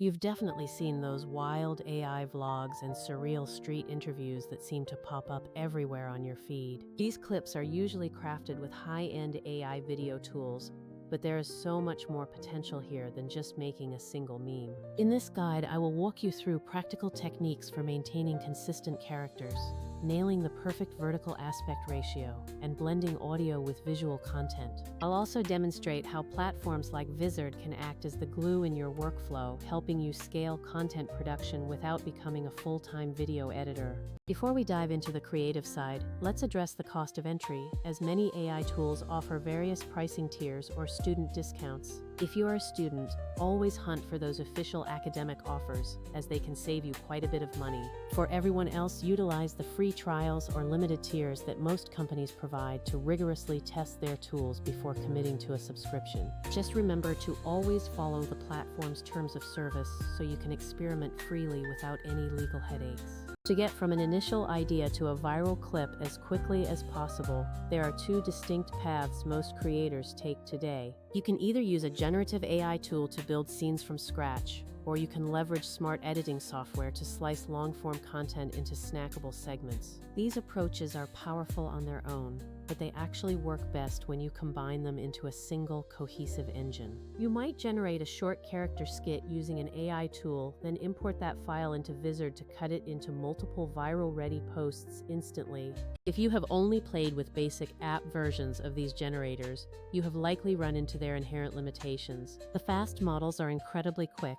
You've definitely seen those wild AI vlogs and surreal street interviews that seem to pop up everywhere on your feed. These clips are usually crafted with high-end AI video tools, but there is so much more potential here than just making a single meme. In this guide, I will walk you through practical techniques for maintaining consistent characters, nailing the perfect vertical aspect ratio, and blending audio with visual content. I'll also demonstrate how platforms like Vizard can act as the glue in your workflow, helping you scale content production without becoming a full-time video editor. Before we dive into the creative side, let's address the cost of entry, as many AI tools offer various pricing tiers or student discounts. If you are a student, always hunt for those official academic offers, as they can save you quite a bit of money. For everyone else, utilize the free trials or limited tiers that most companies provide to rigorously test their tools before committing to a subscription. Just remember to always follow the platform's terms of service so you can experiment freely without any legal headaches. To get from an initial idea to a viral clip as quickly as possible, there are two distinct paths most creators take today. You can either use a generative AI tool to build scenes from scratch, or you can leverage smart editing software to slice long-form content into snackable segments. These approaches are powerful on their own, but they actually work best when you combine them into a single, cohesive engine. You might generate a short character skit using an AI tool, then import that file into Vizard to cut it into multiple viral-ready posts instantly. If you have only played with basic app versions of these generators, you have likely run into their inherent limitations. The fast models are incredibly quick,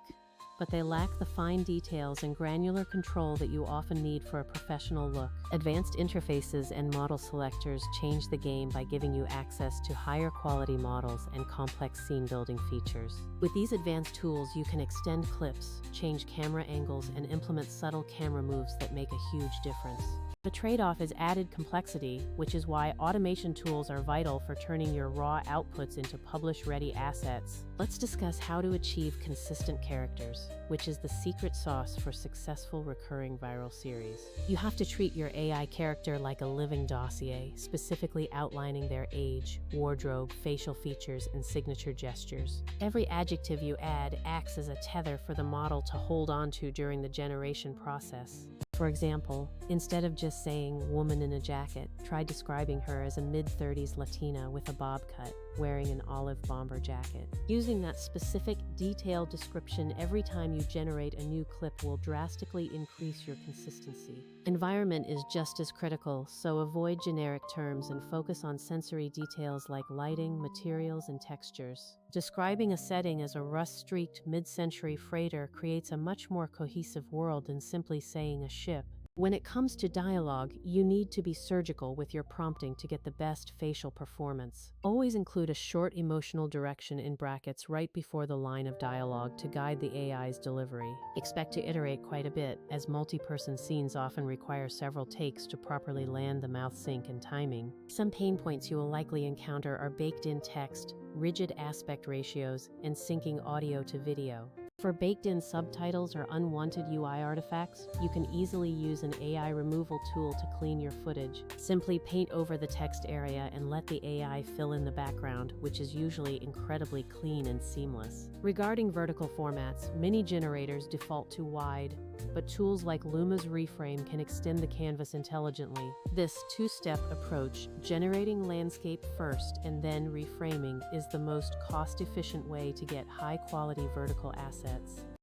but they lack the fine details and granular control that you often need for a professional look. Advanced interfaces and model selectors change the game by giving you access to higher quality models and complex scene building features. With these advanced tools, you can extend clips, change camera angles, and implement subtle camera moves that make a huge difference. The trade-off is added complexity, which is why automation tools are vital for turning your raw outputs into publish-ready assets. Let's discuss how to achieve consistent characters, which is the secret sauce for successful recurring viral series. You have to treat your AI character like a living dossier, specifically outlining their age, wardrobe, facial features, and signature gestures. Every adjective you add acts as a tether for the model to hold on to during the generation process. For example, instead of just saying "woman in a jacket," try describing her as a mid-30s Latina with a bob cut, wearing an olive bomber jacket. Using that specific, detailed description every time you generate a new clip will drastically increase your consistency. Environment is just as critical, so avoid generic terms and focus on sensory details like lighting, materials, and textures. Describing a setting as a rust-streaked mid-century freighter creates a much more cohesive world than simply saying a ship. When it comes to dialogue, you need to be surgical with your prompting to get the best facial performance. Always include a short emotional direction in brackets right before the line of dialogue to guide the AI's delivery. Expect to iterate quite a bit, as multi-person scenes often require several takes to properly land the mouth sync and timing. Some pain points you will likely encounter are baked-in text, rigid aspect ratios, and syncing audio to video. For baked-in subtitles or unwanted UI artifacts, you can easily use an AI removal tool to clean your footage. Simply paint over the text area and let the AI fill in the background, which is usually incredibly clean and seamless. Regarding vertical formats, many generators default to wide, but tools like Luma's reframe can extend the canvas intelligently. This two-step approach, generating landscape first and then reframing, is the most cost-efficient way to get high-quality vertical assets.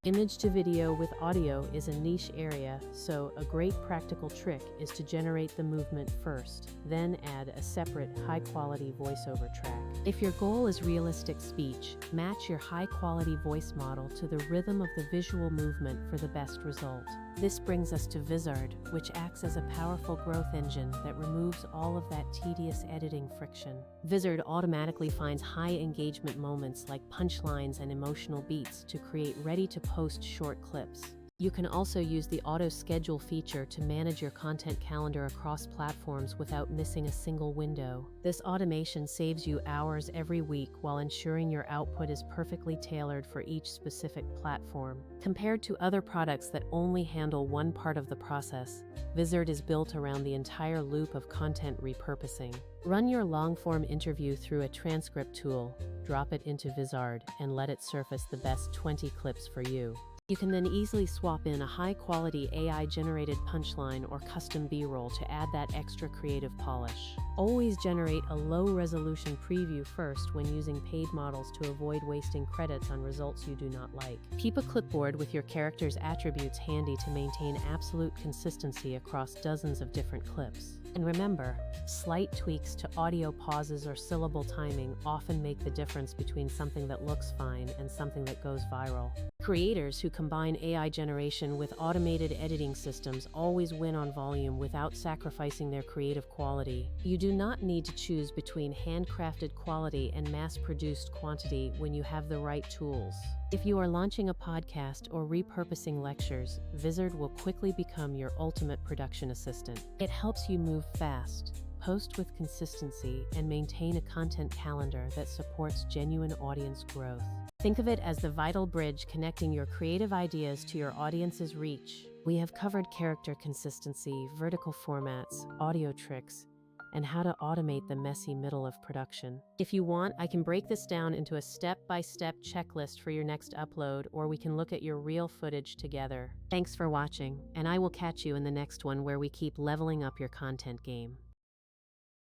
Image to video with audio is a niche area, so a great practical trick is to generate the movement first, then add a separate high-quality voiceover track. If your goal is realistic speech, match your high-quality voice model to the rhythm of the visual movement for the best result. This brings us to Vizard, which acts as a powerful growth engine that removes all of that tedious editing friction. Vizard automatically finds high engagement moments like punchlines and emotional beats to create ready-to-post short clips. You can also use the auto-schedule feature to manage your content calendar across platforms without missing a single window. This automation saves you hours every week while ensuring your output is perfectly tailored for each specific platform. Compared to other products that only handle one part of the process, Vizard is built around the entire loop of content repurposing. Run your long-form interview through a transcript tool, drop it into Vizard, and let it surface the best 20 clips for you. You can then easily swap in a high-quality AI-generated punchline or custom B-roll to add that extra creative polish. Always generate a low-resolution preview first when using paid models to avoid wasting credits on results you do not like. Keep a clipboard with your character's attributes handy to maintain absolute consistency across dozens of different clips. And remember, slight tweaks to audio pauses or syllable timing often make the difference between something that looks fine and something that goes viral. Creators who combine AI generation with automated editing systems always win on volume without sacrificing their creative quality. You do not need to choose between handcrafted quality and mass-produced quantity when you have the right tools. If you are launching a podcast or repurposing lectures, Vizard will quickly become your ultimate production assistant. It helps you move fast, post with consistency, and maintain a content calendar that supports genuine audience growth. Think of it as the vital bridge connecting your creative ideas to your audience's reach. We have covered character consistency, vertical formats, audio tricks, and how to automate the messy middle of production. If you want, I can break this down into a step-by-step checklist for your next upload, or we can look at your real footage together. Thanks for watching, and I will catch you in the next one where we keep leveling up your content game.